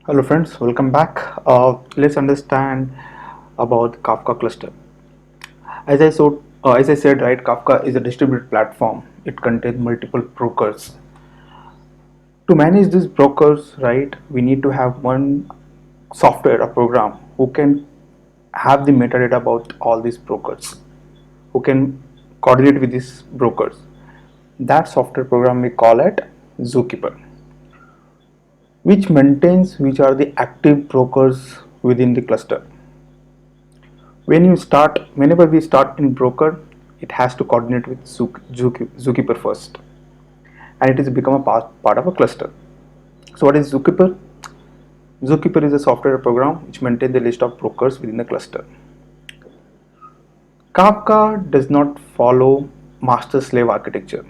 Hello friends, welcome back. Let's understand about Kafka cluster. As I said, right, Kafka is a distributed platform. It contains multiple brokers. To manage these brokers, right, we need to have one software, a program who can have the metadata about all these brokers, who can coordinate with these brokers. That software program we call it Zookeeper, which maintains which are the active brokers within the cluster. Whenever we start in broker, it has to coordinate with Zookeeper first, and it has become a part of a cluster. So what is Zookeeper? Zookeeper is a software program which maintains the list of brokers within the cluster. Kafka does not follow master slave architecture.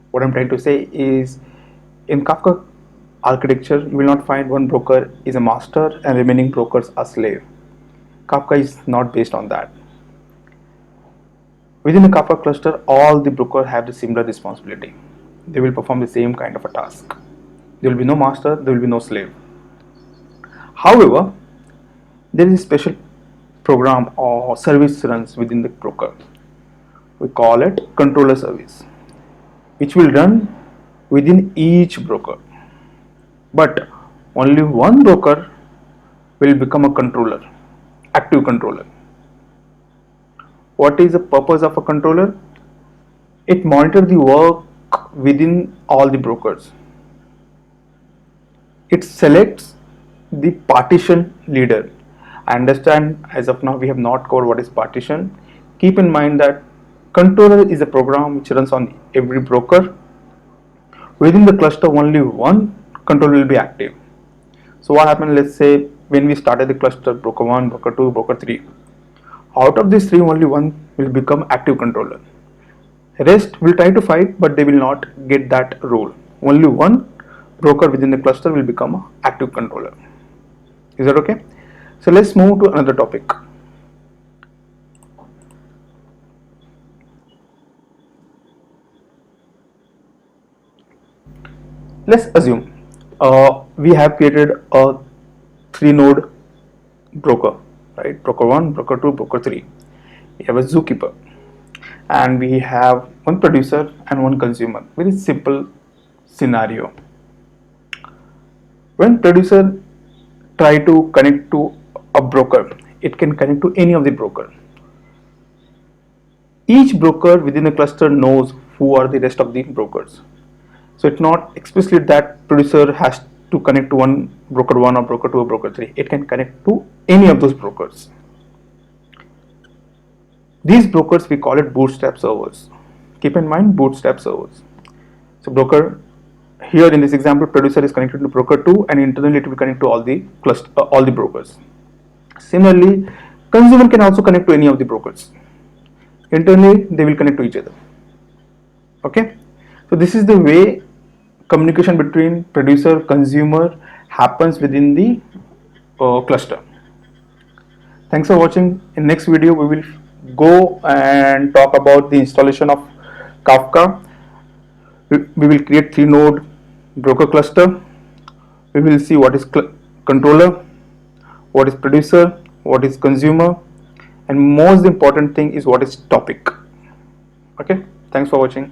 What I'm trying to say is, in Kafka architecture, you will not find one broker is a master and remaining brokers are slave. Kafka is not based on that. Within the Kafka cluster, all the brokers have the similar responsibility. They will perform the same kind of a task. There will be no master, there will be no slave. However, there is a special program or service runs within the broker. We call it controller service, which will run within each broker. But only one broker will become a controller, active controller. What is the purpose of a controller? It monitors the work within all the brokers. It selects the partition leader. I understand as of now we have not covered what is partition. Keep in mind that controller is a program which runs on every broker. Within the cluster, only one controller will be active. So what happened? Let's say when we started the cluster, broker 1, broker 2, broker 3. Out of these three, only one will become active controller. Rest will try to fight, but they will not get that role. Only one broker within the cluster will become an active controller. Is that okay? So let's move to another topic. Let's assume we have created a 3-node broker, right? Broker 1, broker 2, broker 3. We have a Zookeeper, and we have one producer and one consumer. Very simple scenario. When producer try to connect to a broker, it can connect to any of the broker. Each broker within a cluster knows who are the rest of the brokers. So it's not explicit that producer has to connect to one broker 1 or broker 2 or broker 3. It can connect to any of those brokers. These brokers we call it bootstrap servers. Keep in mind bootstrap servers. So broker here in this example, producer is connected to broker 2 and internally it will connect to all the all the brokers. Similarly, consumer can also connect to any of the brokers. Internally they will connect to each other. Okay, so this is the way communication between producer consumer happens within the cluster. Thanks for watching. In next video we will go and talk about the installation of Kafka. We will create 3-node broker cluster. We will see what is controller, what is producer, what is consumer, and most important thing is what is topic. Okay, thanks for watching.